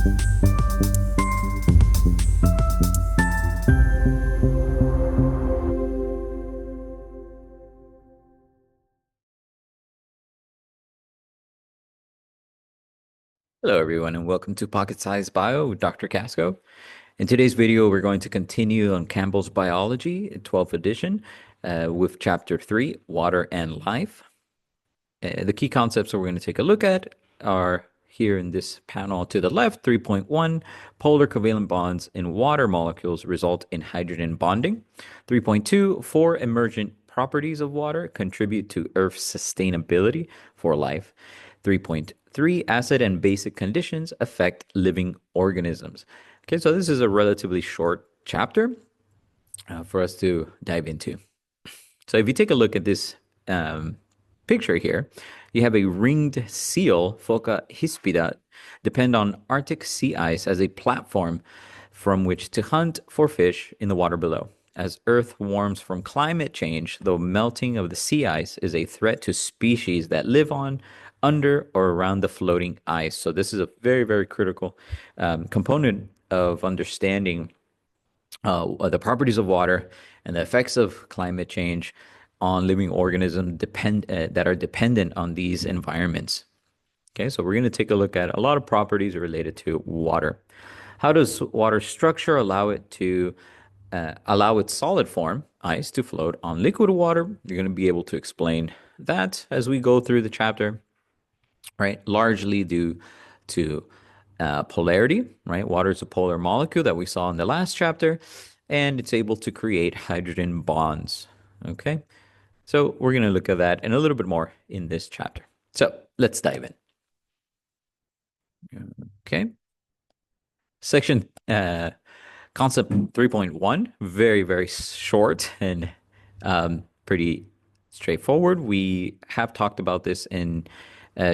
Hello, everyone, and welcome to Pocket Size Bio with Dr. Casco. In today's video, we're going to continue on Campbell's Biology, 12th edition, with Chapter 3, Water and Life. The key concepts that we're going to take a look at are here in this panel to the left. 3.1, polar covalent bonds in water molecules result in hydrogen bonding. 3.2, four emergent properties of water contribute to Earth's sustainability for life. 3.3, acid and basic conditions affect living organisms. Okay, so this is a relatively short chapter for us to dive into. So if you take a look at this picture here, you have a ringed seal, Phoca hispida, depend on Arctic sea ice as a platform from which to hunt for fish in the water below. As Earth warms from climate change, the melting of the sea ice is a threat to species that live on, under, or around the floating ice. So this is a very, very critical component of understanding the properties of water and the effects of climate change on living organisms that are dependent on these environments. Okay, so we're going to take a look at a lot of properties related to water. How does water structure allow its solid form, ice, to float on liquid water? You're going to be able to explain that as we go through the chapter, right? Largely due to polarity, right? Water is a polar molecule that we saw in the last chapter, and it's able to create hydrogen bonds. Okay, so we're going to look at that and a little bit more in this chapter. So let's dive in. Okay. Section concept 3.1, very, very short and pretty straightforward. We have talked about this in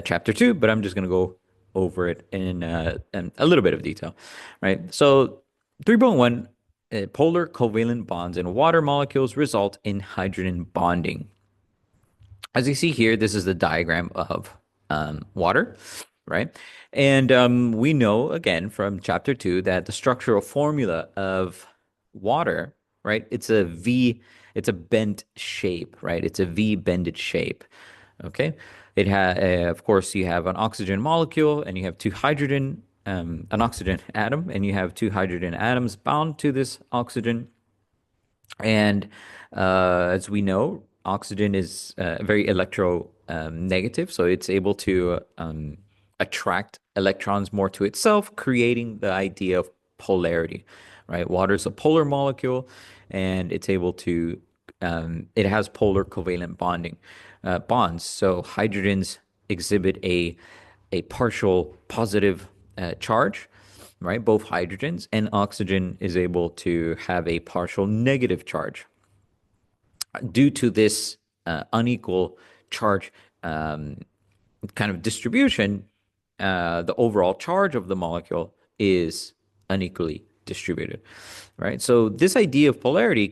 chapter 2, but I'm just going to go over it in a little bit of detail, right? So 3.1, polar covalent bonds in water molecules result in hydrogen bonding. As you see here, this is the diagram of water, right? And we know, again, from chapter 2 that the structural formula of water, right? It's a bent shape, right? It's a V bended shape, okay? Of course, you have an oxygen molecule and you have two hydrogen, an oxygen atom, and you have two hydrogen atoms bound to this oxygen. And as we know, oxygen is very electronegative, so it's able to attract electrons more to itself, creating the idea of polarity, right? Water is a polar molecule, and it's able to, it has polar covalent bonds. So hydrogens exhibit a partial positive charge, right? Both hydrogens, and oxygen is able to have a partial negative charge. Due to this unequal charge kind of distribution, the overall charge of the molecule is unequally distributed, right? So this idea of polarity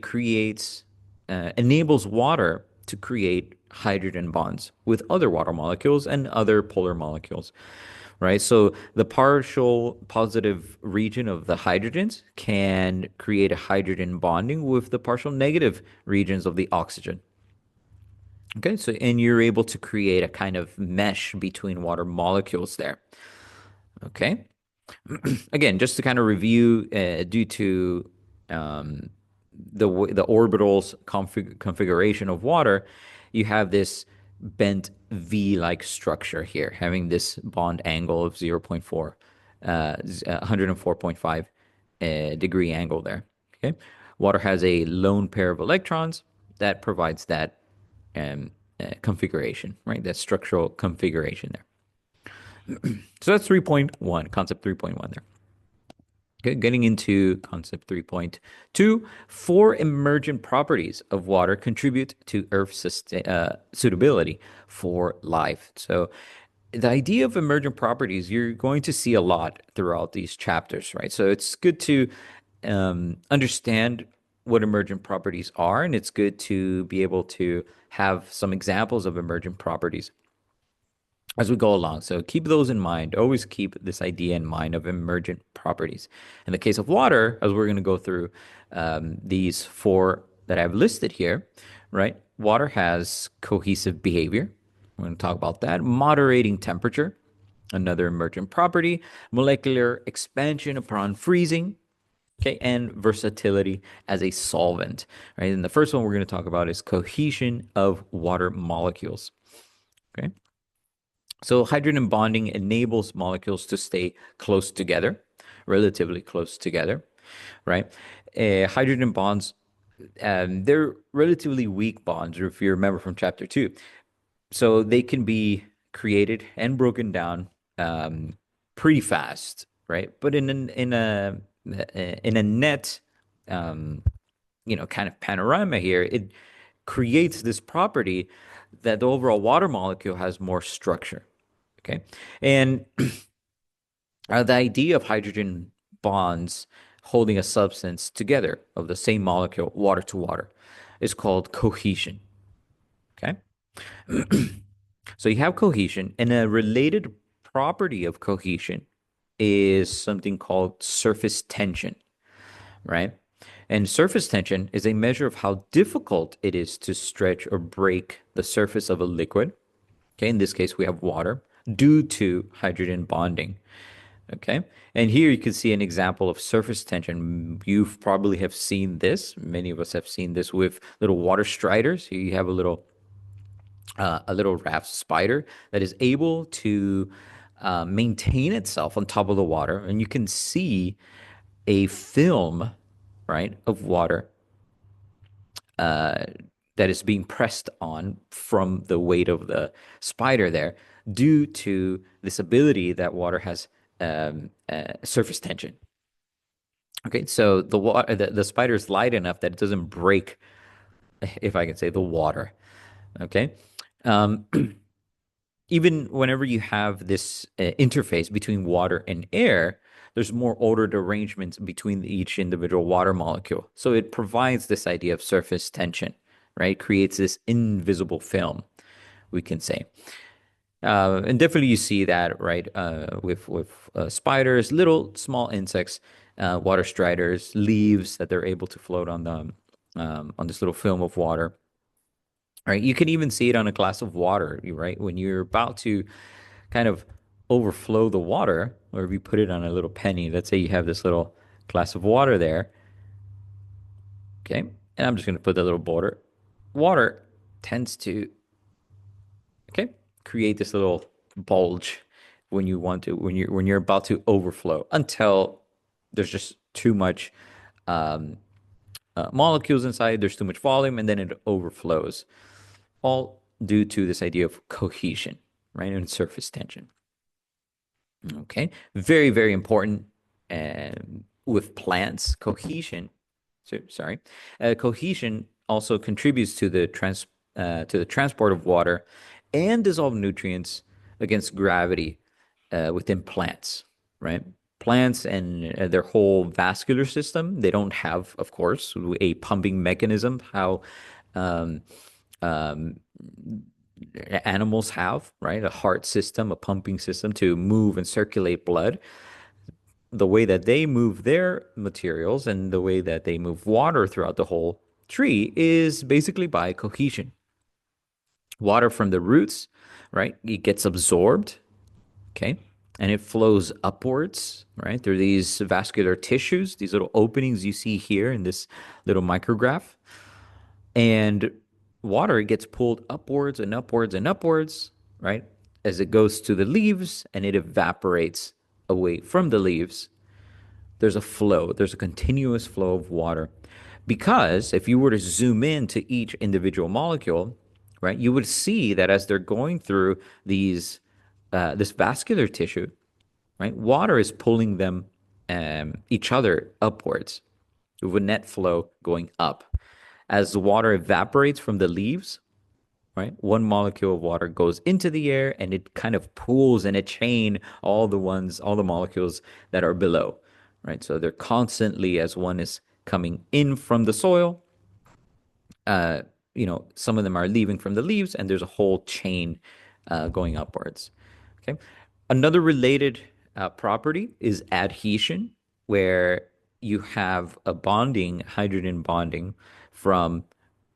enables water to create hydrogen bonds with other water molecules and other polar molecules, right? So the partial positive region of the hydrogens can create a hydrogen bonding with the partial negative regions of the oxygen. Okay, so and you're able to create a kind of mesh between water molecules there. Okay, again, just to kind of review, due to the orbitals configuration of water, you have this bent V-like structure here, having this bond angle of 0.4, 104.5 degree angle there. Okay, water has a lone pair of electrons that provides that configuration, right? That structural configuration there. So that's 3.1, concept 3.1 there. Okay, getting into concept 3.2, four emergent properties of water contribute to Earth's suitability for life. So the idea of emergent properties, you're going to see a lot throughout these chapters, right? So it's good to understand what emergent properties are, and it's good to be able to have some examples of emergent properties. as we go along. So keep those in mind. Always keep this idea in mind of emergent properties. In the case of water, as we're going to go through these four that I've listed here, right? Water has cohesive behavior. We're going to talk about that. Moderating temperature, another emergent property. Molecular expansion upon freezing. Okay, and versatility as a solvent, right? And the first one we're going to talk about is cohesion of water molecules. Okay. So hydrogen bonding enables molecules to stay close together, relatively close together, right? Hydrogen bonds, they're relatively weak bonds, if you remember from chapter two. So they can be created and broken down pretty fast, right? But in a net, um, kind of panorama here, it creates this property that the overall water molecule has more structure. Okay. And the idea of hydrogen bonds holding a substance together of the same molecule, water to water, is called cohesion. Okay. So you have cohesion, and a related property of cohesion is something called surface tension, right? And surface tension is a measure of how difficult it is to stretch or break the surface of a liquid. Okay, in this case, we have water due to hydrogen bonding. Okay, and here you can see an example of surface tension. You probably have seen this. Many of us have seen this with little water striders. Here you have a little raft spider that is able to maintain itself on top of the water, and you can see a film, right, of water uh, that is being pressed on from the weight of the spider there, due to this ability that water has surface tension. Okay, so the spider is light enough that it doesn't break, if I can say, the water. Okay. Um, Even whenever you have this interface between water and air, there's more ordered arrangements between each individual water molecule. So it provides this idea of surface tension, right? Creates this invisible film, we can say. And definitely you see that, right? With spiders, little small insects, water striders, leaves that they're able to float on this little film of water. Right. You can even see it on a glass of water, right? When you're about to kind of overflow the water, or if you put it on a little penny, let's say you have this little glass of water there. Okay. And I'm just going to put the little border. Water tends to, okay, create this little bulge when you're about to overflow, until there's just too much um, molecules inside, there's too much volume, and then it overflows, all due to this idea of cohesion, right? And surface tension. Okay. Very, very important with plants. Cohesion also contributes to the transport of water and dissolved nutrients against gravity within plants, right? Plants and their whole vascular system, they don't have, of course, a pumping mechanism, how um, um, animals have, right? A heart system, a pumping system to move and circulate blood. The way that they move their materials and the way that they move water throughout the whole tree is basically by cohesion. Water from the roots, right? It gets absorbed, okay? And it flows upwards, right? Through these vascular tissues, these little openings you see here in this little micrograph. And water gets pulled upwards and upwards and upwards, right? As it goes to the leaves and it evaporates away from the leaves. There's a flow, there's a continuous flow of water. Because if you were to zoom in to each individual molecule, right, you would see that as they're going through this vascular tissue, right, water is pulling them each other upwards with a net flow going up. As the water evaporates from the leaves, right, one molecule of water goes into the air and it kind of pulls in a chain all the molecules that are below, right? So they're constantly, as one is coming in from the soil, some of them are leaving from the leaves, and there's a whole chain going upwards. Okay. Another related property is adhesion, where you have a bonding, hydrogen bonding from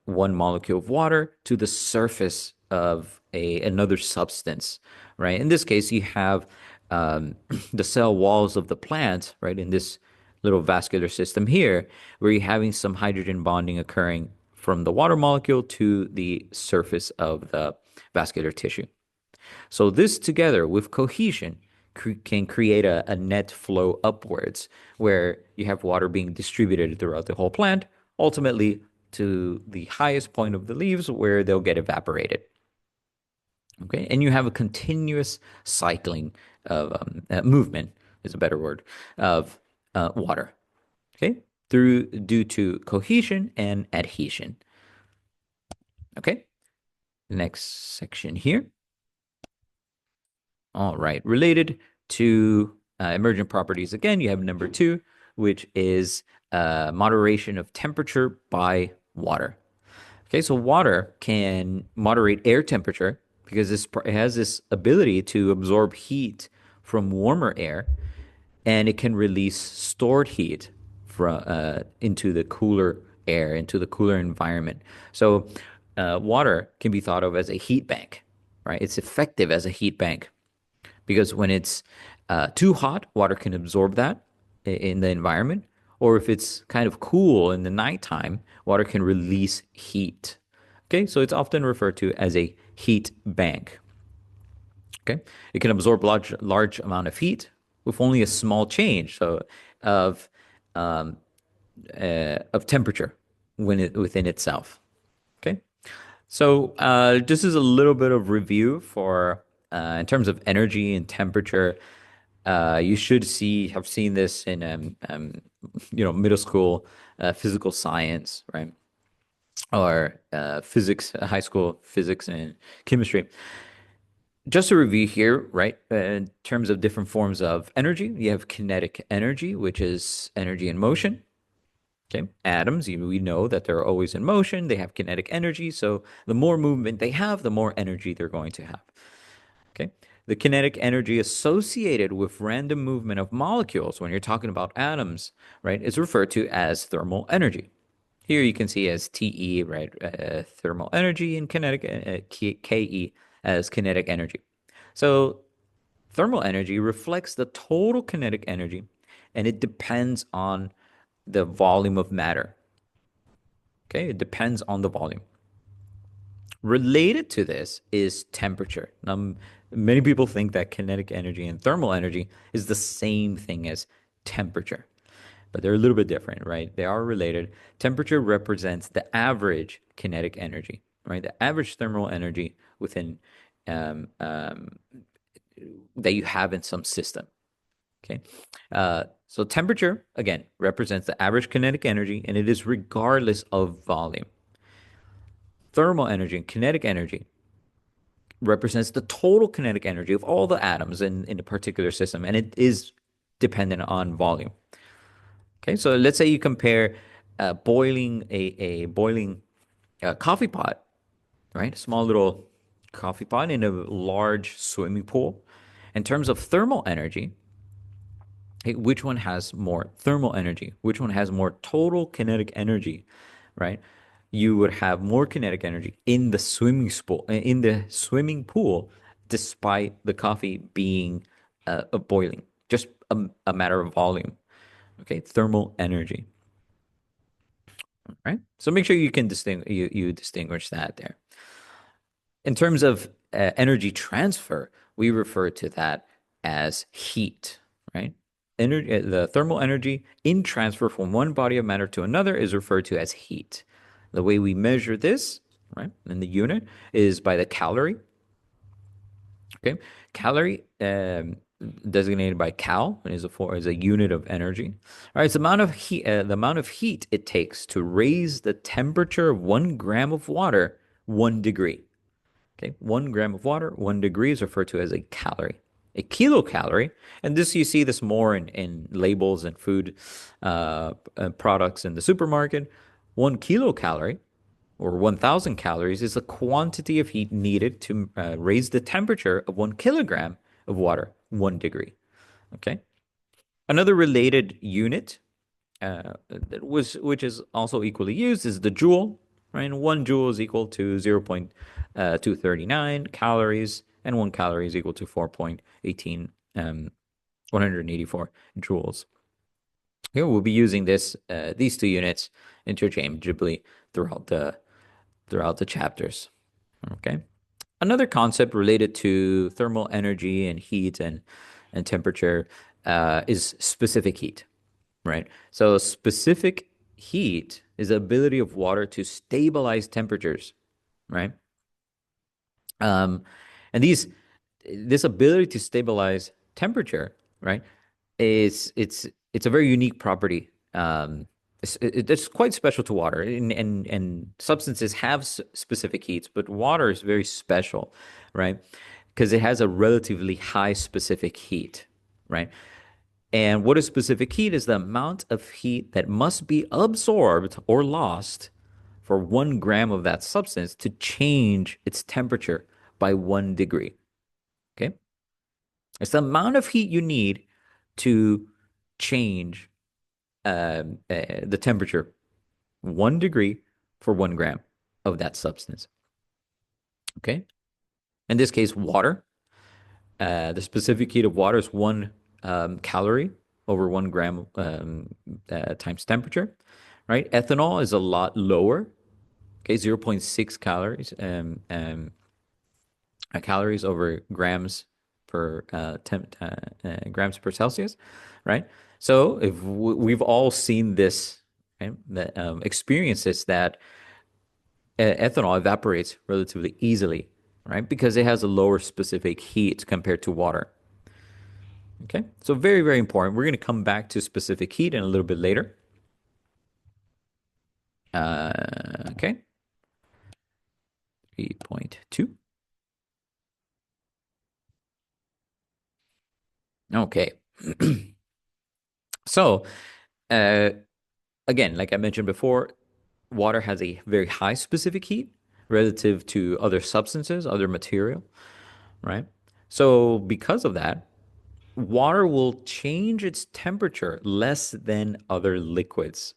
one molecule of water to the surface of another substance, right? In this case, you have the cell walls of the plant, right, in this little vascular system here, where you're having some hydrogen bonding occurring from the water molecule to the surface of the vascular tissue. So this together with cohesion can create a net flow upwards where you have water being distributed throughout the whole plant, ultimately to the highest point of the leaves where they'll get evaporated. Okay, and you have a continuous cycling of movement is a better word of water. Okay, through due to cohesion and adhesion. Okay, next section here. All right. Related to emergent properties, again, you have number two, which is moderation of temperature by water. Okay, so water can moderate air temperature because it has this ability to absorb heat from warmer air, and it can release stored heat from into the cooler air, into the cooler environment. So water can be thought of as a heat bank, right? It's effective as a heat bank because when it's too hot, water can absorb that in the environment. Or if it's kind of cool in the nighttime, water can release heat. Okay, so it's often referred to as a heat bank. Okay, it can absorb large amount of heat with only a small change of um, of temperature within itself. Okay, so this is a little bit of review for in terms of energy and temperature. You should have seen this in middle school physical science, right? Or physics, high school physics and chemistry. Just to review here, right? In terms of different forms of energy, you have kinetic energy, which is energy in motion. Okay, atoms, we know that they're always in motion. They have kinetic energy, so the more movement they have, the more energy they're going to have. Okay. The kinetic energy associated with random movement of molecules when you're talking about atoms, right, is referred to as thermal energy. Here you can see as TE, right, thermal energy, and kinetic KE as kinetic energy. So thermal energy reflects the total kinetic energy, and it depends on the volume of matter. Okay, it depends on the volume. Related to this is temperature. Now, many people think that kinetic energy and thermal energy is the same thing as temperature, but they're a little bit different, right? They are related. Temperature represents the average kinetic energy, right? The average thermal energy within um, um, that you have in some system. Okay. So temperature, again, represents the average kinetic energy, and it is regardless of volume. Thermal energy and kinetic energy represents the total kinetic energy of all the atoms in a particular system, and it is dependent on volume. Okay, so let's say you compare boiling a boiling coffee pot, right? A small little coffee pot in a large swimming pool. In terms of thermal energy, which one has more thermal energy? Which one has more total kinetic energy, right? You would have more kinetic energy in the swimming pool, despite the coffee being a boiling, just a matter of volume. Okay, thermal energy. Right. So make sure you distinguish that there. In terms of energy transfer, we refer to that as heat, right? The thermal energy in transfer from one body of matter to another is referred to as heat. The way we measure this, right, in the unit is by the calorie. Okay, calorie designated by cal is a unit of energy. All right, it's the amount of heat it takes to raise the temperature of 1 gram of water 1 degree. Okay, 1 gram of water, 1 degree is referred to as a calorie. A kilocalorie, and this you see this more in labels and food products in the supermarket. 1 kilocalorie or 1,000 calories is the quantity of heat needed to raise the temperature of 1 kilogram of water, 1 degree. Okay. Another related unit which is also equally used is the joule, right? And 1 joule is equal to 0.239 calories, and 1 calorie is equal to 4.18 184 joules. Here we'll be using these two units interchangeably throughout the chapters. Okay. Another concept related to thermal energy and heat and temperature is specific heat, right? So specific heat is the ability of water to stabilize temperatures, right? Um, and this ability to stabilize temperature, right, is it's a very unique property. It's quite special to water, and substances have specific heats, but water is very special, right? Because it has a relatively high specific heat, right? And what is specific heat is the amount of heat that must be absorbed or lost for 1 gram of that substance to change its temperature by 1 degree. Okay. It's the amount of heat you need to change the temperature 1 degree for 1 gram of that substance. Okay. In this case, water. The specific heat of water is 1 calorie over 1 gram times temperature, right? Ethanol is a lot lower, okay, 0.6 calories over grams per Celsius, right? So if we've all seen this, right, that experiences that ethanol evaporates relatively easily, right? Because it has a lower specific heat compared to water. Okay, so very, very important. We're going to come back to specific heat in a little bit later. Okay, 3.2. Okay, so uh, again, like I mentioned before, water has a very high specific heat relative to other substances, other material, right? So because of that, water will change its temperature less than other liquids,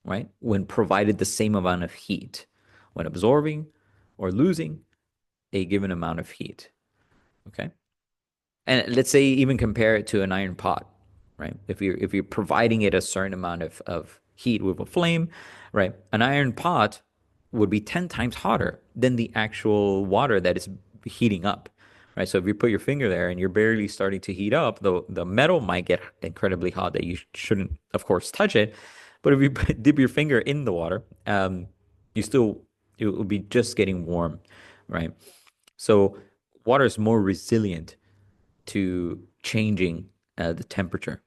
right? When provided the same amount of heat, when absorbing or losing a given amount of heat. Okay. And let's say even compare it to an iron pot, right? If you're providing it a certain amount of heat with a flame, right? An iron pot would be 10 times hotter than the actual water that is heating up, right? So if you put your finger there and you're barely starting to heat up, the metal might get incredibly hot that you shouldn't, of course, touch it. But if you dip your finger in the water, you still it will be just getting warm, right? So water is more resilient to changing the temperature.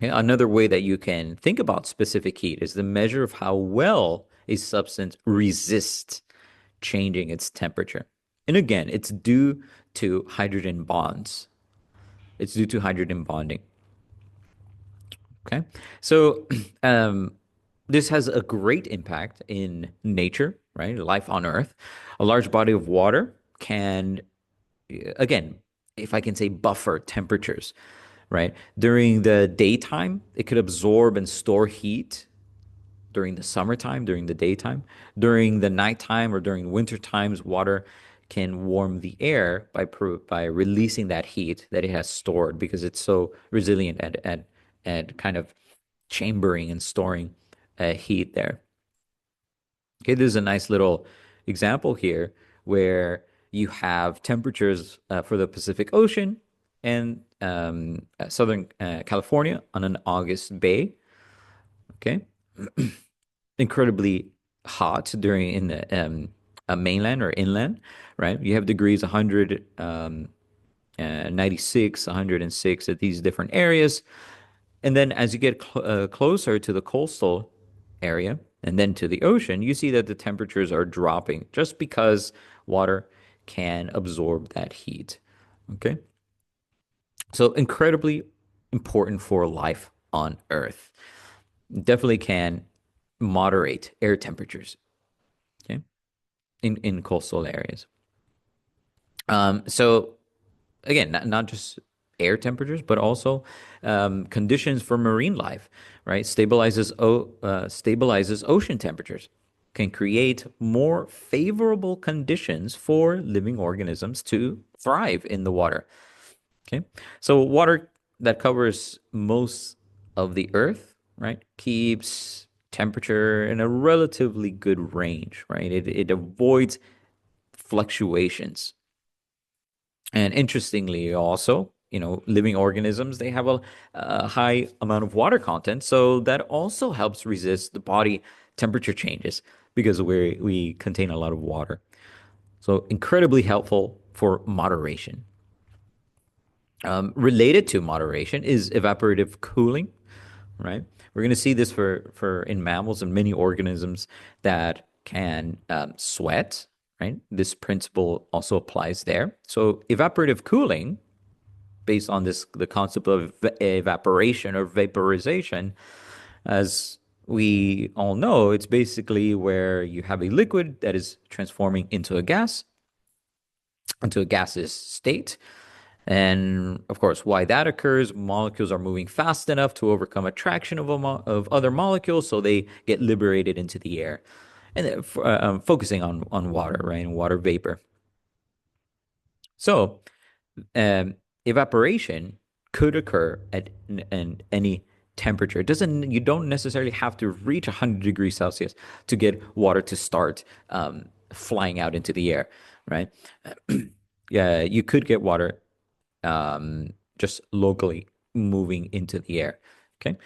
Okay, another way that you can think about specific heat is the measure of how well a substance resists changing its temperature. And again, it's due to hydrogen bonds. It's due to hydrogen bonding. Okay. So this has a great impact in nature, right? Life on Earth. A large body of water can, again, if I can say, buffer temperatures, right? During the daytime, it could absorb and store heat during the summertime, during the daytime. During the nighttime or during winter times, water can warm the air by releasing that heat that it has stored because it's so resilient at kind of chambering and storing heat there. Okay, this is a nice little example here where you have temperatures for the Pacific Ocean and Southern California on an August bay. Okay, incredibly hot during in the mainland or inland, right? You have degrees 100, 96, 106 at these different areas. And then as you get closer to the coastal area and then to the ocean, you see that the temperatures are dropping just because water can absorb that heat. Okay. So incredibly important for life on Earth. Definitely can moderate air temperatures, okay, in coastal areas. So again, not just air temperatures, but also conditions for marine life, right? Stabilizes ocean temperatures, can create more favorable conditions for living organisms to thrive in the water. Okay. So water that covers most of the earth, right, keeps temperature in a relatively good range, right? It avoids fluctuations. And interestingly, also, living organisms, they have a high amount of water content. So that also helps resist the body temperature changes because we contain a lot of water. So incredibly helpful for moderation. Related to moderation is evaporative cooling, right? We're going to see this for in mammals and many organisms that can sweat, right? This principle also applies there. So evaporative cooling, based on the concept of evaporation or vaporization, as we all know, it's basically where you have a liquid that is transforming into a gaseous state. And of course, why that occurs, molecules are moving fast enough to overcome attraction of other molecules, so they get liberated into the air. And then, focusing on water, right, and water vapor. So, um, evaporation could occur at any temperature. It doesn't You don't necessarily have to reach 100 degrees Celsius to get water to start flying out into the air, right? Yeah, you could get water just locally moving into the air. Okay.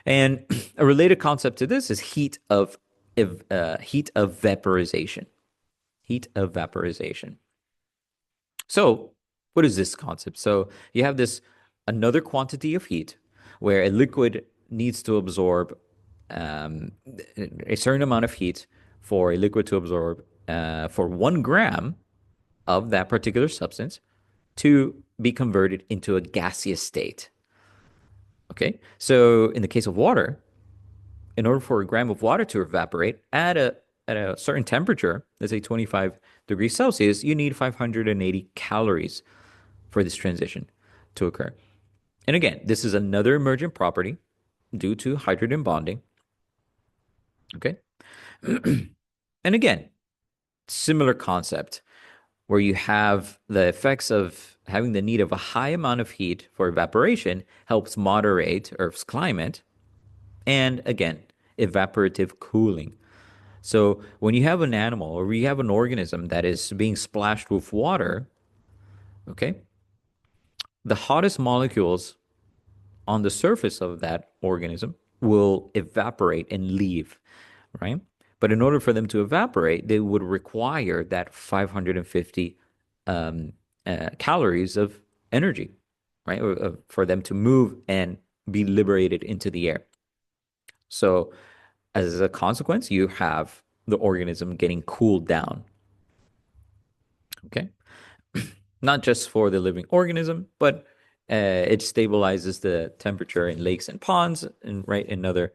And a related concept to this is heat of vaporization. Heat of vaporization. So, what is this concept? So, you have this another quantity of heat where a liquid needs to absorb um, a certain amount of heat for a liquid to absorb for 1 gram of that particular substance to be converted into a gaseous state. Okay. So in the case of water, in order for a gram of water to evaporate at a certain temperature, let's say 25 degrees Celsius, you need 580 calories for this transition to occur. And again, this is another emergent property due to hydrogen bonding. Okay. And again, similar concept where you have the effects of having the need of a high amount of heat for evaporation helps moderate Earth's climate. And again, evaporative cooling. So when you have an animal or you have an organism that is being splashed with water, okay, the hottest molecules on the surface of that organism will evaporate and leave, right? But in order for them to evaporate, they would require that 550 um, calories of energy, right? For them to move and be liberated into the air. So as a consequence, you have the organism getting cooled down. Okay. Not just for the living organism, but it stabilizes the temperature in lakes and ponds and right in other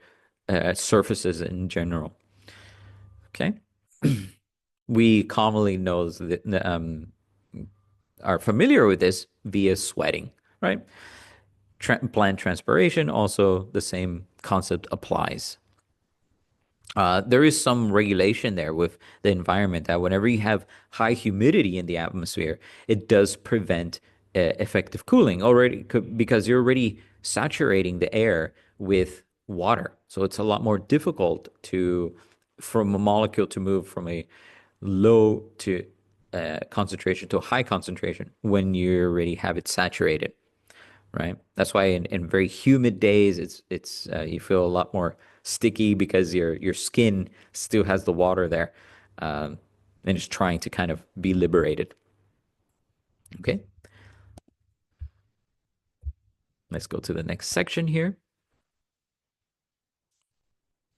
surfaces in general. Okay. We commonly know that are familiar with this via sweating, right? Plant transpiration, also the same concept applies. There is some regulation there with the environment that whenever you have high humidity in the atmosphere, it does prevent effective cooling already because you're already saturating the air with water. So it's a lot more difficult from a molecule to move from a low to concentration to a high concentration when you already have it saturated, right? That's why in very humid days, it's you feel a lot more sticky because your skin still has the water there, um, and it's trying to kind of be liberated. Okay, let's go to the next section here.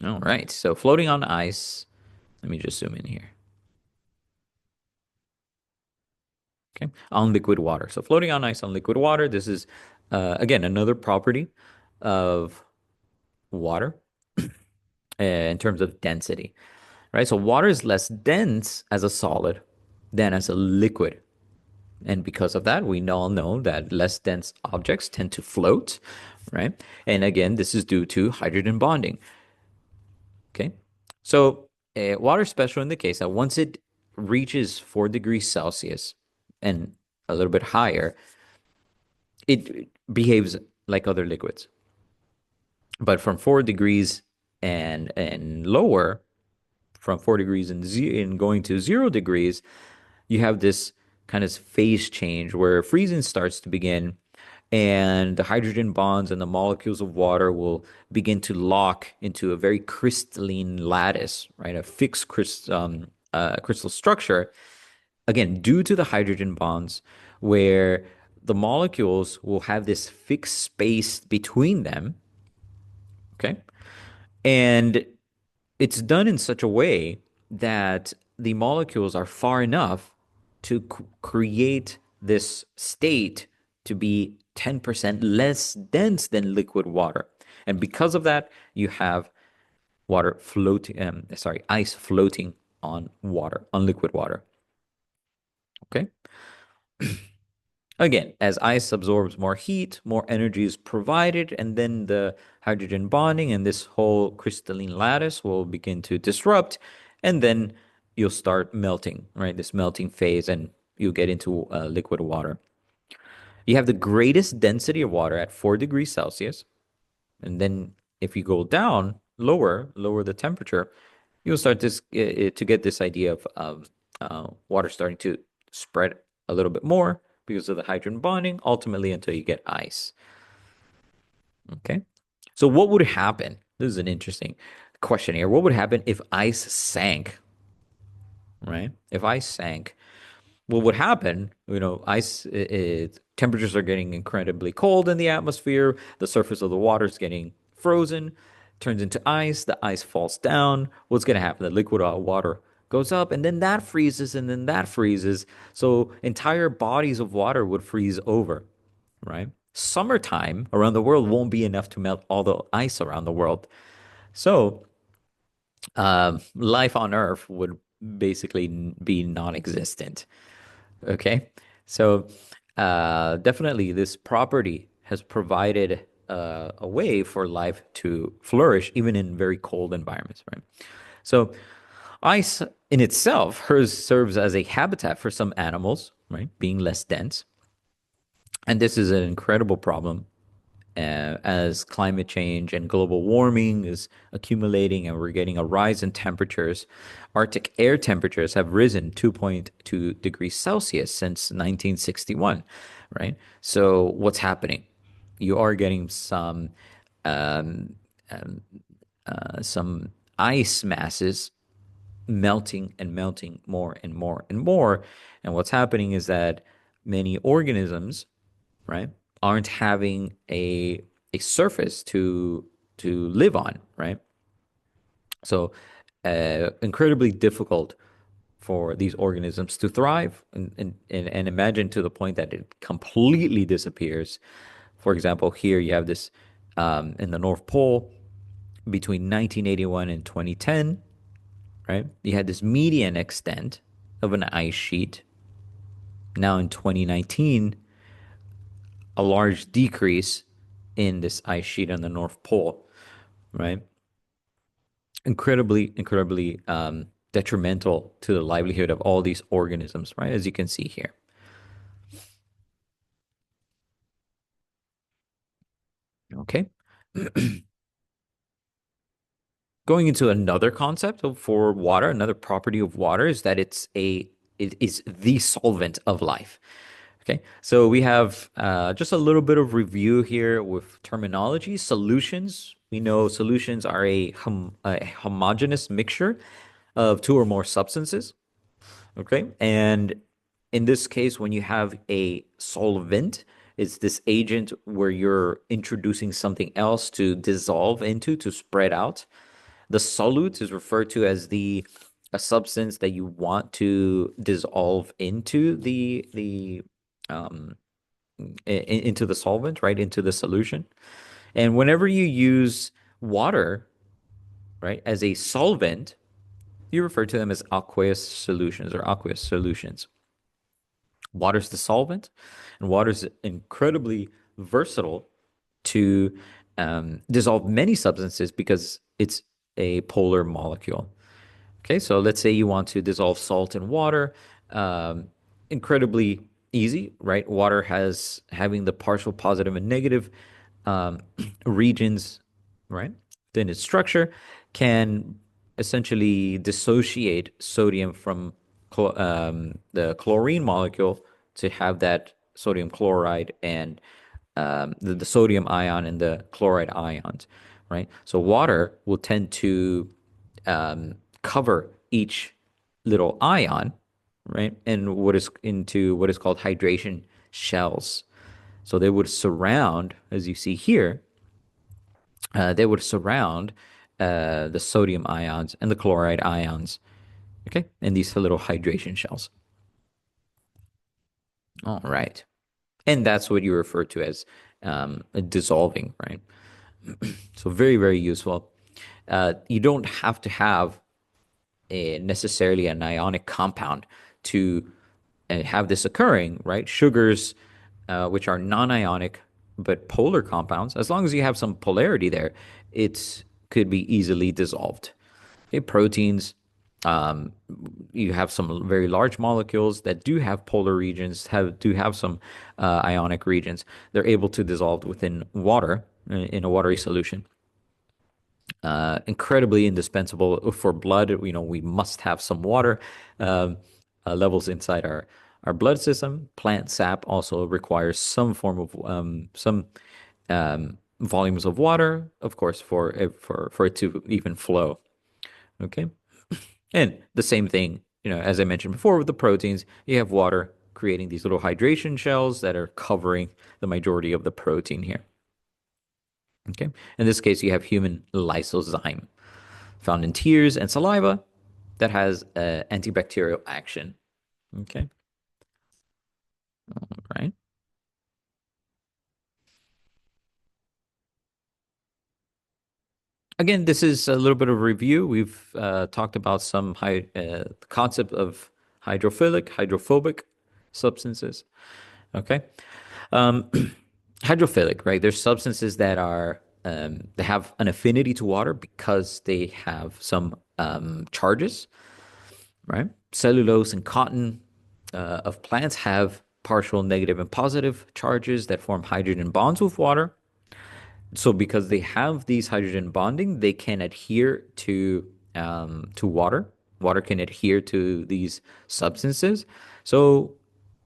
All right, so floating on ice. Let me just zoom in here. Okay, on liquid water. So floating on ice on liquid water. This is again another property of water in terms of density, right? So water is less dense as a solid than as a liquid. And because of that, we all know that less dense objects tend to float, right? And again, this is due to hydrogen bonding. Okay. So water is special in the case that once it reaches 4 degrees Celsius and a little bit higher, it behaves like other liquids. But from 4 degrees and lower, from 4 degrees and going to 0 degrees, you have this kind of phase change where freezing starts to begin, and the hydrogen bonds and the molecules of water will begin to lock into a very crystalline lattice, right? A fixed crystal structure, again, due to the hydrogen bonds, where the molecules will have this fixed space between them, okay? And it's done in such a way that the molecules are far enough to create this state to be 10% less dense than liquid water. And because of that, you have ice floating on water, on liquid water. Okay. Again, as ice absorbs more heat, more energy is provided, and then the hydrogen bonding and this whole crystalline lattice will begin to disrupt, and then you'll start melting, right? This melting phase, and you'll get into liquid water. You have the greatest density of water at 4 degrees Celsius, and then if you go down lower the temperature, you'll start to get this idea of water starting to spread a little bit more because of the hydrogen bonding, ultimately until you get ice. Okay. So what would happen? This is an interesting question here. What would happen if ice sank, right? If ice sank, what would happen, temperatures are getting incredibly cold in the atmosphere. The surface of the water is getting frozen, turns into ice. The ice falls down. What's going to happen? The liquid water goes up, and then that freezes, and then that freezes. So entire bodies of water would freeze over, right? Summertime around the world won't be enough to melt all the ice around the world. So life on Earth would basically be non-existent. Okay. So definitely this property has provided a way for life to flourish even in very cold environments, right? So ice in itself serves as a habitat for some animals, right? Being less dense. And this is an incredible problem as climate change and global warming is accumulating and we're getting a rise in temperatures. Arctic air temperatures have risen 2.2 degrees Celsius since 1961, right? So what's happening? You are getting um, some ice masses melting and melting more and more and more. And what's happening is that many organisms, right, aren't having a surface to live on, right? So incredibly difficult for these organisms to thrive and imagine to the point that it completely disappears. For example, here you have this in the North Pole between 1981 and 2010, right? You had this median extent of an ice sheet. Now in 2019, a large decrease in this ice sheet on the North Pole, right? Incredibly detrimental to the livelihood of all these organisms, right? As you can see here. Okay. Going into another concept for water, another property of water is that it is the solvent of life. Okay, so we have just a little bit of review here with terminology. Solutions. We know solutions are a homogeneous mixture of two or more substances. Okay, and in this case, when you have a solvent, it's this agent where you're introducing something else to dissolve into, to spread out. The solute is referred to as the a substance that you want to dissolve into the um, into the solvent, right? Into the solution. And whenever you use water, right, as a solvent, you refer to them as aqueous solutions or aqueous solutions. Water's the solvent, and water's incredibly versatile to dissolve many substances because it's a polar molecule. Okay, so let's say you want to dissolve salt in water. Um, Incredibly easy, right? Water has having the partial positive and negative um, regions, right? Then its structure can essentially dissociate sodium from the chlorine molecule to have that sodium chloride and the sodium ion and the chloride ions, right? So water will tend to cover each little ion, right? And what is called hydration shells. So they would surround, as you see here, they would surround the sodium ions and the chloride ions, okay, in these little hydration shells. All right. And that's what you refer to as dissolving, right? So very, very useful. You don't have to have necessarily an ionic compound to have this occurring, right? Sugars, which are non-ionic but polar compounds, as long as you have some polarity there, it could be easily dissolved. Okay, proteins, um, you have some very large molecules that do have polar regions, do have some ionic regions. They're able to dissolve within water in a watery solution. Incredibly indispensable for blood. You know, we must have some water um, levels inside our blood system. Plant sap also requires some form of some volumes of water, of course, for it to even flow. Okay, and the same thing, you know, as I mentioned before with the proteins, you have water creating these little hydration shells that are covering the majority of the protein here. Okay, in this case, you have human lysozyme found in tears and saliva that has antibacterial action. Okay, right. Again, this is a little bit of review. We've talked about some concept of hydrophilic, hydrophobic substances. Okay, um, hydrophilic, right? There's substances that are they have an affinity to water because they have some charges, right? Cellulose and cotton of plants have partial negative and positive charges that form hydrogen bonds with water. So because they have these hydrogen bonding, they can adhere to water. Water can adhere to these substances. So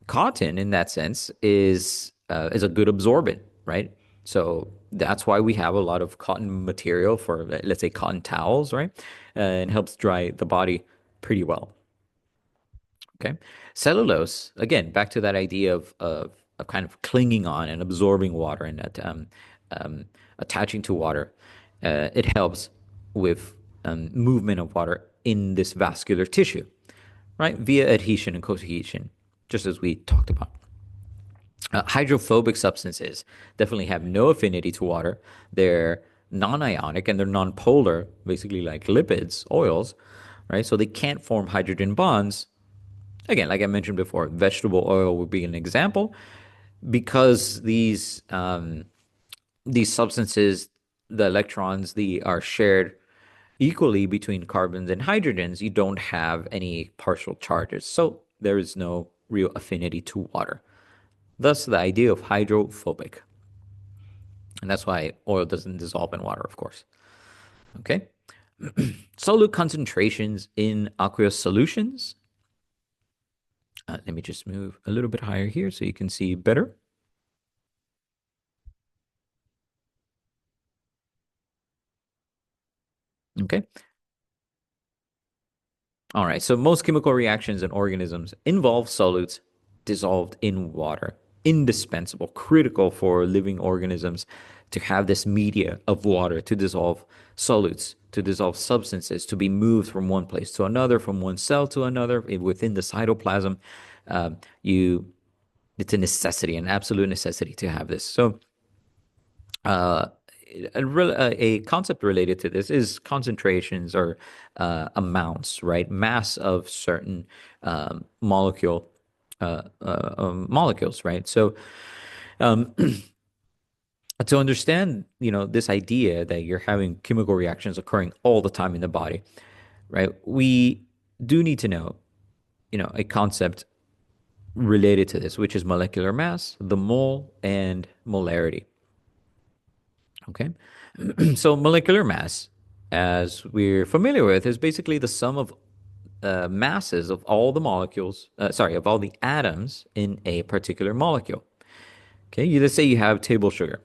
cotton, in that sense, is a good absorbent, right? So that's why we have a lot of cotton material for, let's say, cotton towels, right? And helps dry the body pretty well. Okay. Cellulose, again, back to that idea of kind of clinging on and absorbing water and that um, attaching to water. It helps with movement of water in this vascular tissue, right? Via adhesion and cohesion, just as we talked about. Hydrophobic substances definitely have no affinity to water. They're non-ionic and they're non-polar, basically like lipids, oils, right? So they can't form hydrogen bonds. Again, like I mentioned before, vegetable oil would be an example because these substances, the electrons, are shared equally between carbons and hydrogens. You don't have any partial charges, so there is no real affinity to water. Thus, the idea of hydrophobic, and that's why oil doesn't dissolve in water, of course. Okay, solute concentrations in aqueous solutions. Let me just move a little bit higher here so you can see better. Okay. All right. So most chemical reactions in organisms involve solutes dissolved in water. Indispensable, critical for living organisms to have this media of water to dissolve solutes, to dissolve substances, to be moved from one place to another, from one cell to another within the cytoplasm. You, it's a necessity, an absolute necessity to have this. So uh, a concept related to this is concentrations or amounts, right? Mass of certain molecule molecules, right? So um, to understand, this idea that you're having chemical reactions occurring all the time in the body, right? We do need to know, a concept related to this, which is molecular mass, the mole, and molarity. Okay. So molecular mass, as we're familiar with, is basically the sum of masses of all the molecules, of all the atoms in a particular molecule. Okay. Let's say you have table sugar.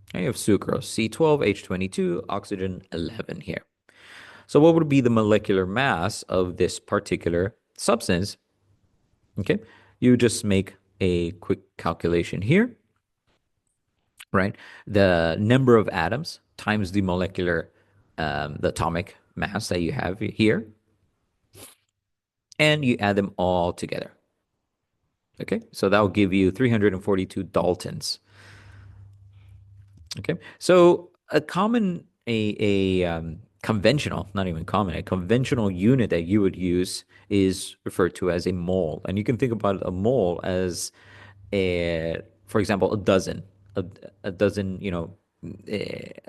Okay, you have sucrose, C12H22, oxygen 11 here. So what would be the molecular mass of this particular substance? Okay. You just make a quick calculation here, right? The number of atoms times the the atomic mass that you have here, and you add them all together. Okay, so that will give you 342 Daltons. Okay, so a common, conventional, not even common, a conventional unit that you would use is referred to as a mole, and you can think about a mole as for example, a, a dozen,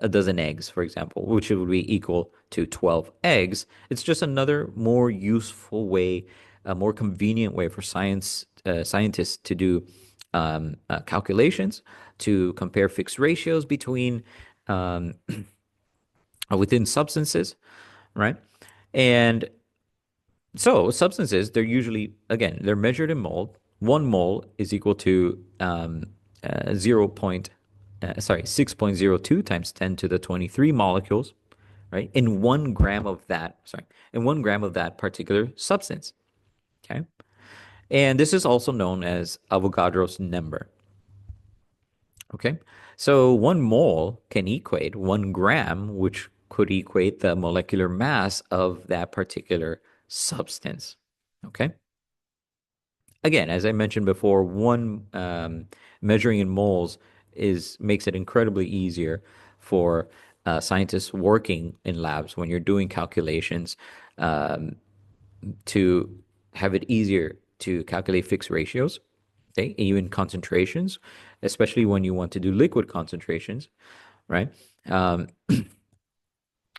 a dozen eggs, for example, which would be equal to 12 eggs. It's just another more useful way, a more convenient way for scientists to do calculations, to compare fixed ratios between um, within substances, right? And so substances, they're usually, again, they're measured in mole. 1 mole is equal to 6.02 times 10 to the 23 molecules, right? In 1 gram of that, in 1 gram of that particular substance. Okay. And this is also known as Avogadro's number. Okay. So 1 mole can equate 1 gram, which could equate the molecular mass of that particular substance. Okay. Again, as I mentioned before, one measuring in moles is makes it incredibly easier for scientists working in labs when you're doing calculations, um, to have it easier to calculate fixed ratios, okay, even concentrations, especially when you want to do liquid concentrations, right? Um,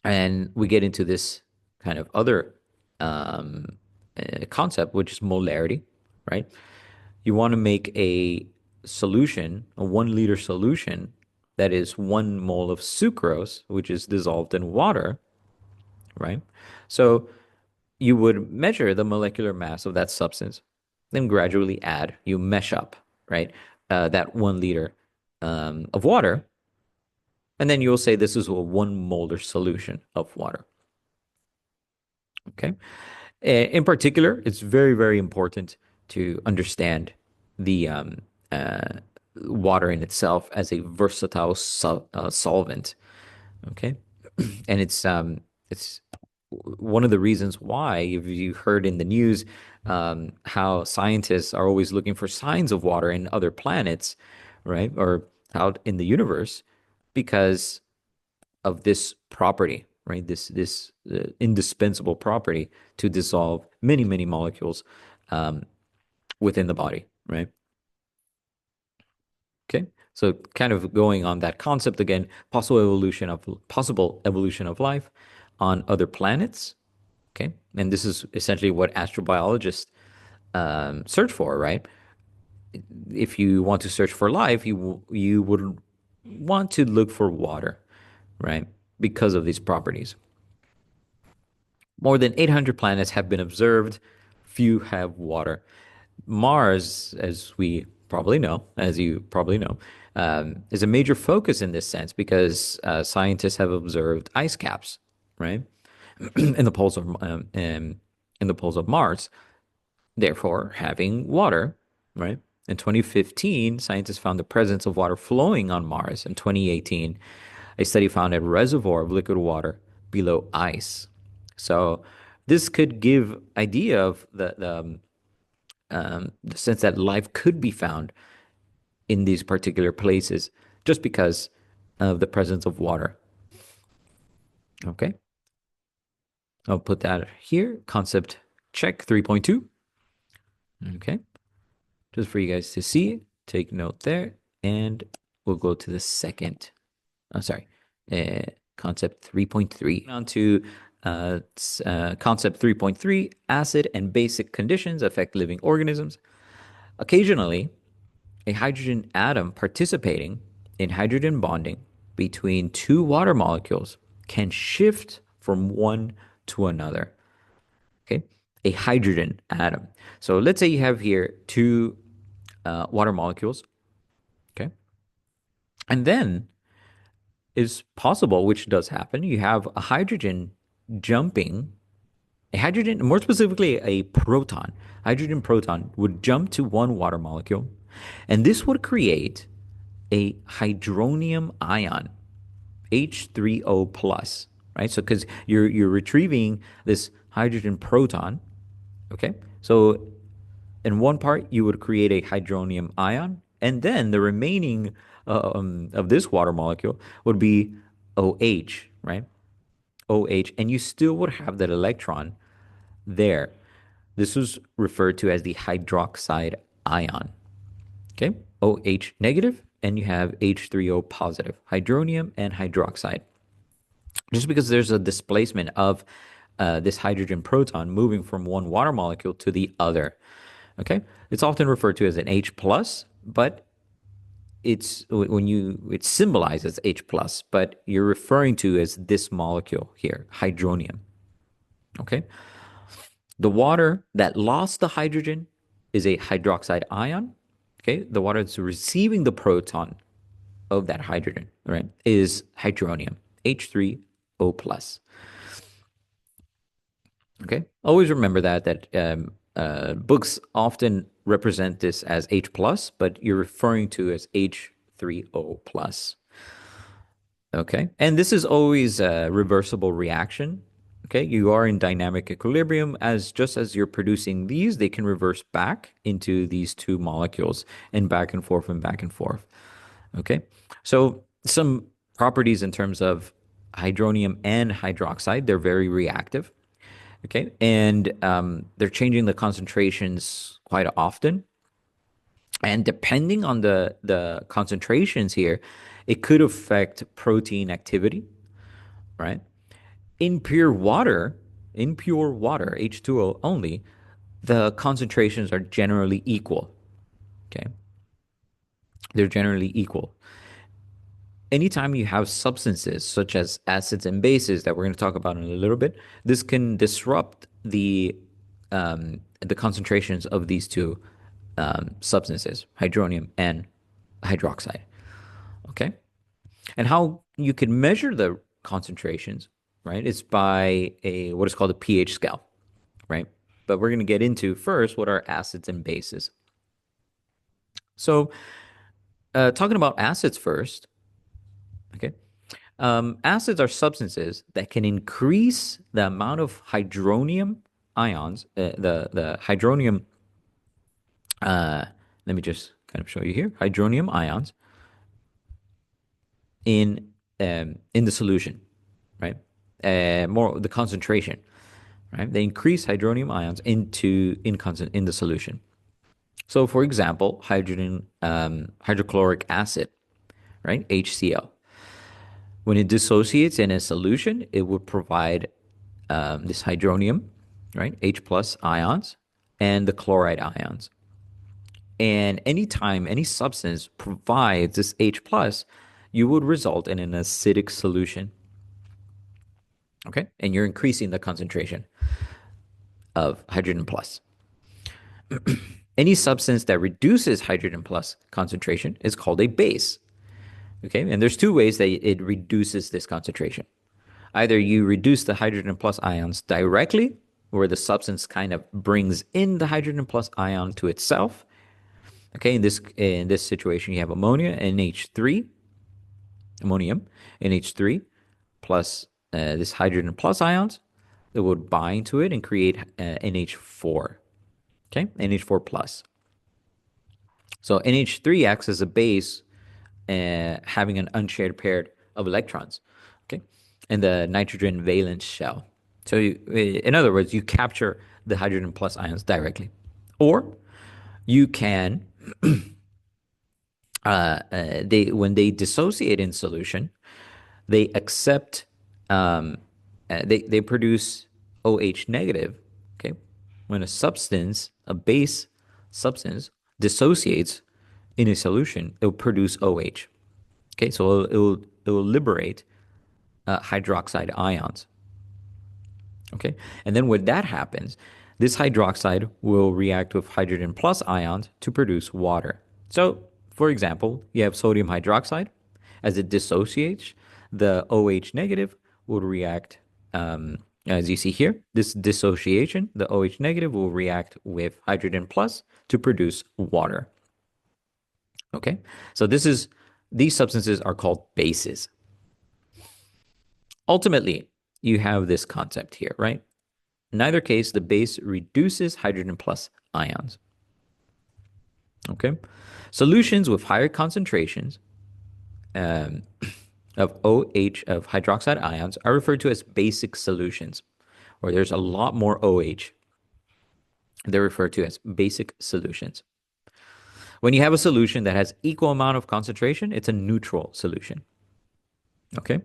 and we get into this kind of other um, concept, which is molarity, right? You want to make a solution, a 1 liter solution that is 1 mole of sucrose, which is dissolved in water, right? So you would measure the molecular mass of that substance, then gradually add, you mesh up, right? That 1 liter of water, and then you'll say this is a 1 molar solution of water. Okay. In particular, it's very, very important to understand the water in itself as a versatile solvent. Okay, and it's one of the reasons why, if you heard in the news, how scientists are always looking for signs of water in other planets, right, or out in the universe, because of this property, right? This indispensable property to dissolve many, many molecules um, within the body, right? Okay. So kind of going on that concept again, possible evolution of life on other planets. Okay. And this is essentially what astrobiologists search for, right? If you want to search for life, you would want to look for water, right? Because of these properties. More than 800 planets have been observed. Few have water. Mars, as you probably know, is a major focus in this sense because scientists have observed ice caps, right, in the poles in the poles of Mars, therefore having water, right? In 2015, scientists found the presence of water flowing on Mars. In 2018, a study found a reservoir of liquid water below ice. So this could give idea of the sense that life could be found in these particular places just because of the presence of water. Okay, I'll put that here. Concept check 3.2. Okay. just for you guys to see. Take note there, and we'll go to the second. I'm sorry, uh, concept 3.3. On to concept 3.3, acid and basic conditions affect living organisms. Occasionally, a hydrogen atom participating in hydrogen bonding between two water molecules can shift from one to another. Okay, a hydrogen atom. So let's say you have here two water molecules. Okay, and then is possible, which does happen. You have a hydrogen jumping, a hydrogen, more specifically, a proton. Hydrogen proton would jump to one water molecule, and this would create a hydronium ion, H3O plus, right? So because you're retrieving this hydrogen proton, okay? So in one part you would create a hydronium ion, and then the remaining of this water molecule would be OH, right? OH, and you still would have that electron there. This was referred to as the hydroxide ion. Okay, OH negative, and you have H3O positive, hydronium and hydroxide. Just because there's a displacement of this hydrogen proton moving from one water molecule to the other. Okay, it's often referred to as an H plus, but it symbolizes H plus, but you're referring to as this molecule here, hydronium. Okay, the water that lost the hydrogen is a hydroxide ion. Okay, the water that's receiving the proton of that hydrogen, right, is hydronium, H3O plus. Okay, always remember that books often represent this as H plus, but you're referring to as H3O plus. Okay, and this is always a reversible reaction. Okay, you are in dynamic equilibrium as just as you're producing these, they can reverse back into these two molecules and back and forth and back and forth. Okay, so some properties in terms of hydronium and hydroxide, they're very reactive. Okay, and they're changing the concentrations quite often. And depending on the concentrations here, it could affect protein activity, right? In pure water, H2O only, the concentrations are generally equal. Okay, they're generally equal. Anytime you have substances such as acids and bases that we're going to talk about in a little bit, this can disrupt the concentrations of these two substances, hydronium and hydroxide. Okay, and how you can measure the concentrations, right? It's by a what is called a pH scale, right? But we're going to get into first what are acids and bases. So, talking about acids first, okay. Acids are substances that can increase the amount of hydronium ions, the hydronium. Let me just kind of show you here. Hydronium ions in the solution, right? More the concentration, right? They increase hydronium ions in the solution. So, for example, hydrochloric acid, right? HCl. When it dissociates in a solution, it would provide this hydronium, right? H plus ions and the chloride ions. And anytime any substance provides this H plus, you would result in an acidic solution. Okay? And you're increasing the concentration of hydrogen plus. Any substance that reduces hydrogen plus concentration is called a base. Okay? And there's two ways that it reduces this concentration. Either you reduce the hydrogen plus ions directly, where the substance kind of brings in the hydrogen plus ion to itself. Okay, in this situation, you have ammonia, NH3, ammonium, NH3, plus this hydrogen plus ions that would bind to it and create NH4. Okay, NH4 plus. So NH3 acts as a base, having an unshared pair of electrons. Okay, and the nitrogen valence shell. So in other words, you capture the hydrogen plus ions directly, or You can they when they dissociate in solution, they accept they produce OH negative. Okay, when a substance, a base substance, dissociates in a solution, it'll produce OH. Okay, so it will liberate hydroxide ions. Okay, and then when that happens, this hydroxide will react with hydrogen plus ions to produce water. So, for example, you have sodium hydroxide. As it dissociates, the OH negative will react, as you see here. This dissociation, the OH negative will react with hydrogen plus to produce water. Okay, so these substances are called bases. Ultimately, you have this concept here, right? In either case, the base reduces hydrogen plus ions. Okay. Solutions with higher concentrations um, of OH, of hydroxide ions, are referred to as basic solutions, where there's a lot more OH. They're referred to as basic solutions. When you have a solution that has equal amount of concentration, it's a neutral solution. Okay.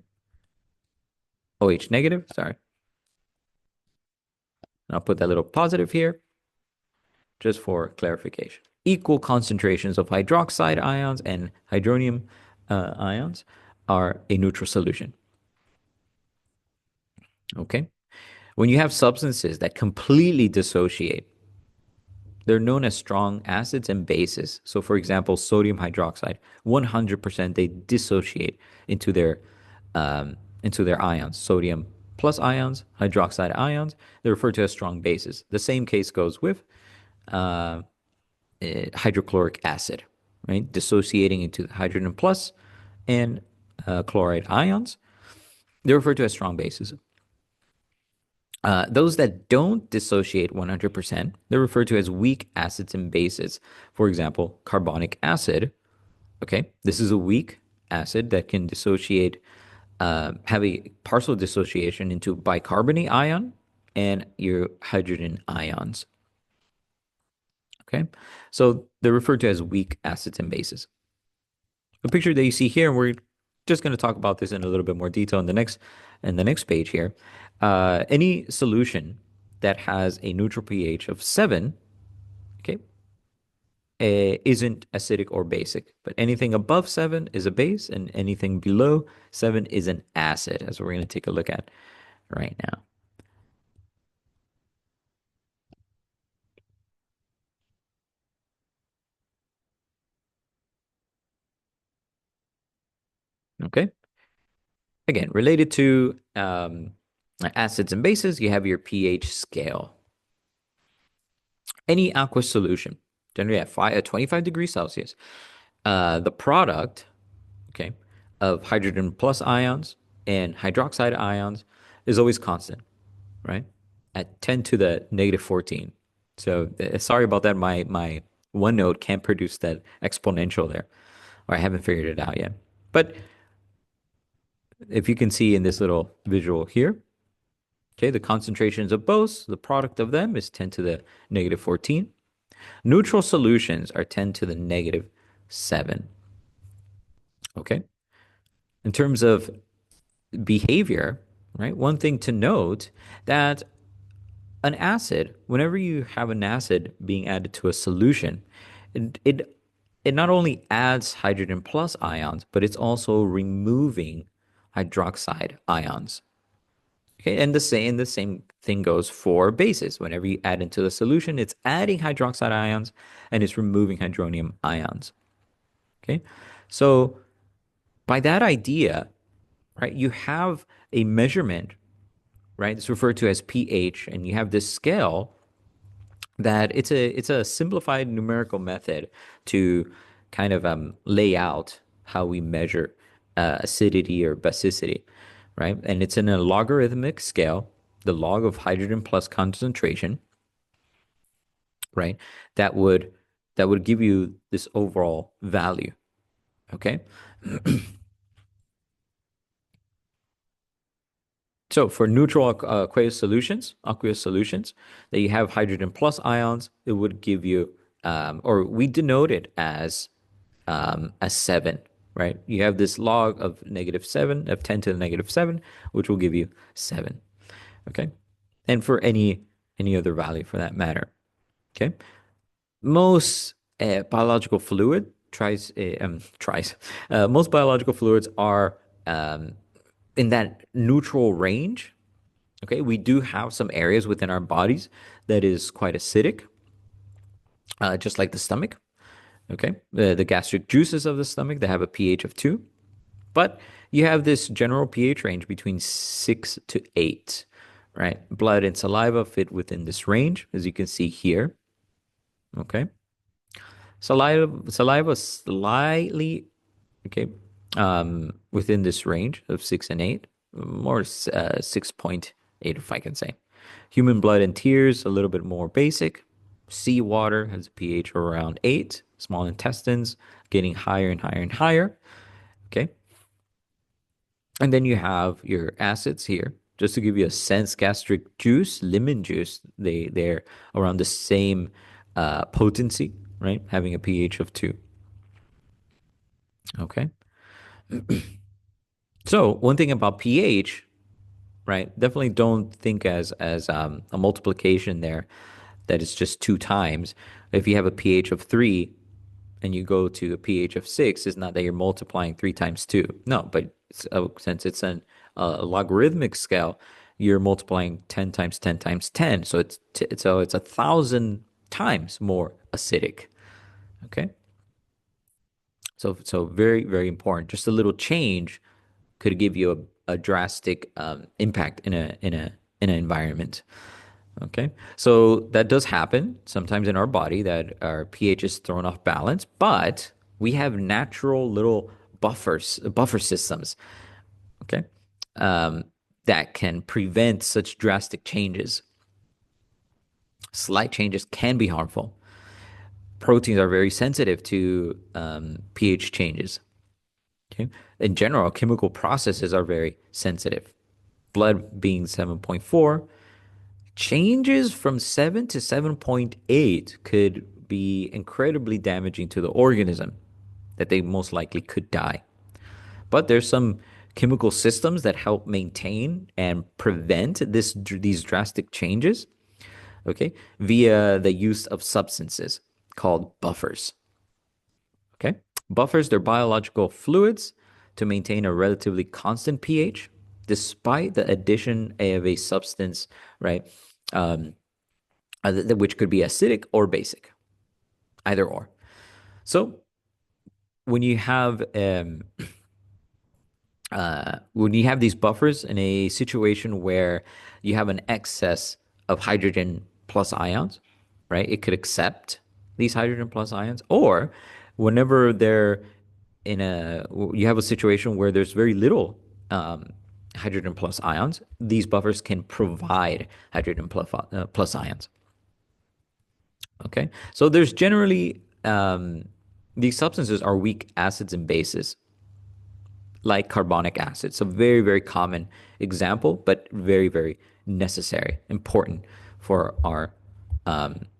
OH negative, sorry. I'll put that little positive here just for clarification. Equal concentrations of hydroxide ions and hydronium ions are a neutral solution. Okay. When you have substances that completely dissociate, they're known as strong acids and bases. So, for example, sodium hydroxide, 100% they dissociate into their ions. Sodium plus ions, hydroxide ions, they're referred to as strong bases. The same case goes with uh, hydrochloric acid, right? Dissociating into hydrogen plus and chloride ions. They're referred to as strong bases. Those that don't dissociate 100%, they're referred to as weak acids and bases. For example, carbonic acid. Okay, this is a weak acid that can dissociate, have a partial dissociation into bicarbonate ion and your hydrogen ions. Okay, so they're referred to as weak acids and bases. The picture that you see here, and we're just going to talk about this in a little bit more detail in the next page here. Any solution that has a neutral pH of 7, okay, isn't acidic or basic, but anything above 7 is a base, and anything below 7 is an acid, as we're going to take a look at right now. Okay. Again, related to acids and bases, you have your pH scale. Any aqueous solution, generally at 25 degrees Celsius, the product, okay, of hydrogen plus ions and hydroxide ions is always constant, right? At 10 to the negative 14. So sorry about that. My OneNote can't produce that exponential there, or I haven't figured it out yet. But if you can see in this little visual here, okay, the concentrations of both, the product of them is 10 to the negative 14. Neutral solutions are 10 to the negative 7. Okay. In terms of behavior, right? One thing to note that an acid, whenever you have an acid being added to a solution, it it, it not only adds hydrogen plus ions, but it's also removing hydroxide ions. Okay, and the same thing goes for bases. Whenever you add into the solution, it's adding hydroxide ions and it's removing hydronium ions. Okay, so by that idea, right, you have a measurement, right? It's referred to as pH, and you have this scale that it's a simplified numerical method to kind of lay out how we measure acidity or basicity, right? And it's in a logarithmic scale, the log of hydrogen plus concentration, right? That would that would give you this overall value. Okay. So for neutral aqueous solutions that you have hydrogen plus ions, it would give you or we denote it as 7, right? You have this log of -7, of 10 to the -7, which will give you 7, okay? And for any other value for that matter, okay? Most biological fluid tries most biological fluids are um, in that neutral range. Okay, we do have some areas within our bodies that is quite acidic, just like the stomach. Okay, the gastric juices of the stomach, they have a pH of 2, but you have this general pH range between 6 to 8, right? Blood and saliva fit within this range, as you can see here. Okay, saliva slightly, okay, within this range of 6 and 8, more 6.8, if I can say. Human blood and tears, a little bit more basic. Seawater has a pH around 8. Small intestines getting higher and higher and higher. Okay. And then you have your acids here. Just to give you a sense, gastric juice, lemon juice, they're around the same potency, right? Having a pH of 2. Okay. So one thing about pH, right? Definitely don't think as a multiplication there that it's just 2 times. If you have a pH of 3 and you go to a pH of 6, it's not that you're multiplying 3 times 2. No, but since it's a logarithmic scale, you're multiplying 10 times 10 times 10. So it's 1,000 times more acidic. Okay. So very, very important. Just a little change could give you a drastic impact in an environment. Okay, so that does happen sometimes in our body that our pH is thrown off balance, but we have natural little buffer systems. Okay, um, that can prevent such drastic changes. Slight changes can be harmful. Proteins are very sensitive to pH changes. Okay, in general, chemical processes are very sensitive. Blood being 7.4, changes from 7 to 7.8 could be incredibly damaging to the organism, that they most likely could die. But there's some chemical systems that help maintain and prevent these drastic changes, okay, via the use of substances called buffers. Okay? Buffers, they're biological fluids to maintain a relatively constant pH despite the addition of a substance, right? Um, which could be acidic or basic, either or. So when you have these buffers in a situation where you have an excess of hydrogen plus ions, right? It could accept these hydrogen plus ions, or whenever they're you have a situation where there's very little um, hydrogen plus ions, these buffers can provide hydrogen plus ions. Okay, so there's generally these substances are weak acids and bases, like carbonic acid. So very, very common example, but very, very necessary, important for our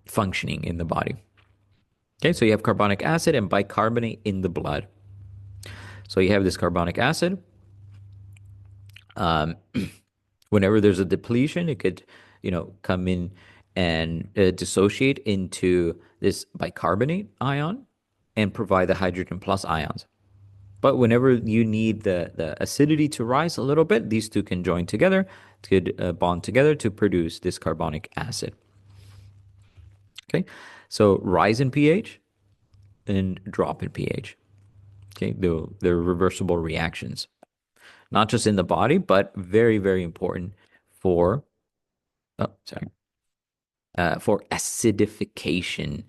functioning in the body. Okay, so you have carbonic acid and bicarbonate in the blood. So you have this carbonic acid. Um, Whenever there's a depletion, it could, come in and dissociate into this bicarbonate ion and provide the hydrogen plus ions. But whenever you need the acidity to rise a little bit, these two can join together, could bond together to produce this carbonic acid. Okay, so rise in pH and drop in pH. Okay, they're reversible reactions, not just in the body, but very, very important for, oh, sorry, for acidification.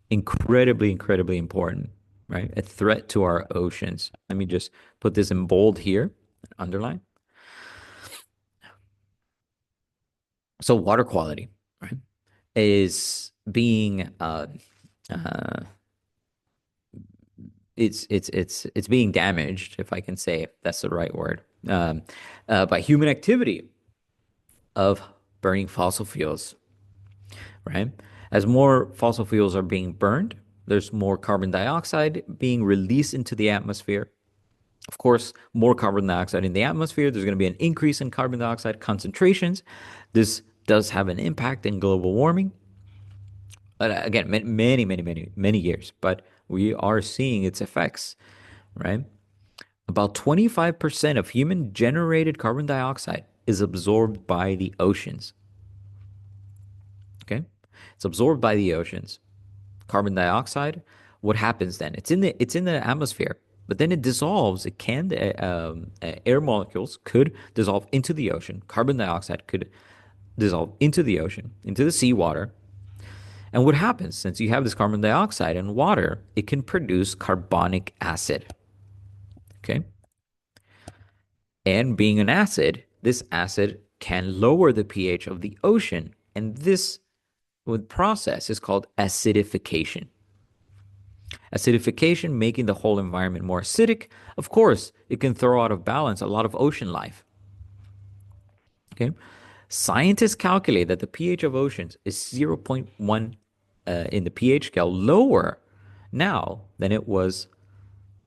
Incredibly, incredibly important, right? A threat to our oceans. Let me just put this in bold here, underline. So water quality, right, is being uh, it's being damaged, if I can say if that's the right word, by human activity of burning fossil fuels, right? As more fossil fuels are being burned, there's more carbon dioxide being released into the atmosphere. Of course, more carbon dioxide in the atmosphere, there's going to be an increase in carbon dioxide concentrations. This does have an impact in global warming. Again, many years, but we are seeing its effects, right? About 25% of human generated carbon dioxide is absorbed by the oceans. Okay? It's absorbed by the oceans. Carbon dioxide, what happens then? It's in the atmosphere, but then it dissolves. It can air molecules could dissolve into the ocean. Carbon dioxide could dissolve into the ocean, into the seawater. And what happens since you have this carbon dioxide and water, it can produce carbonic acid. Okay? And being an acid, this acid can lower the pH of the ocean, and this process is called acidification. Acidification making the whole environment more acidic. Of course, it can throw out of balance a lot of ocean life. Okay. Scientists calculate that the pH of oceans is 0.1 in the pH scale lower now than it was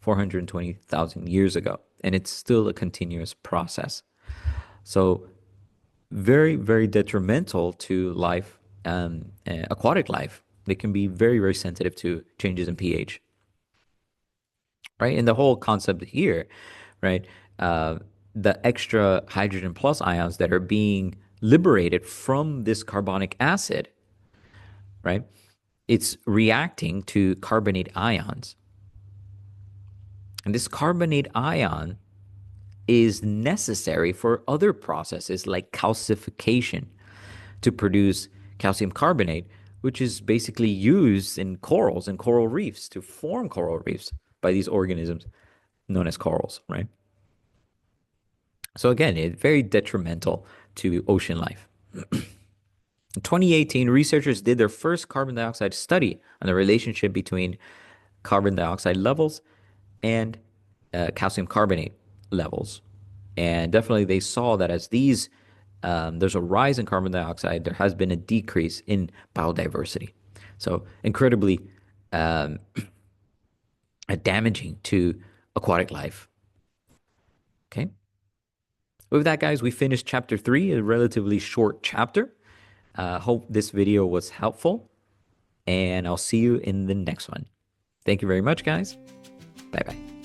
420,000 years ago. And it's still a continuous process. So, very detrimental to life, aquatic life. They can be very sensitive to changes in pH. Right? And the whole concept here, right? Uh, the extra hydrogen plus ions that are being liberated from this carbonic acid, right? It's reacting to carbonate ions. And this carbonate ion is necessary for other processes like calcification to produce calcium carbonate, which is basically used in corals and coral reefs to form coral reefs by these organisms known as corals, right? So again, it's very detrimental to ocean life. In 2018, researchers did their first carbon dioxide study on the relationship between carbon dioxide levels and calcium carbonate levels. And definitely they saw that as there's a rise in carbon dioxide, there has been a decrease in biodiversity. So incredibly um, damaging to aquatic life. Okay. With that, guys, we finished chapter 3, a relatively short chapter. Hope this video was helpful, and I'll see you in the next one. Thank you very much, guys. Bye bye.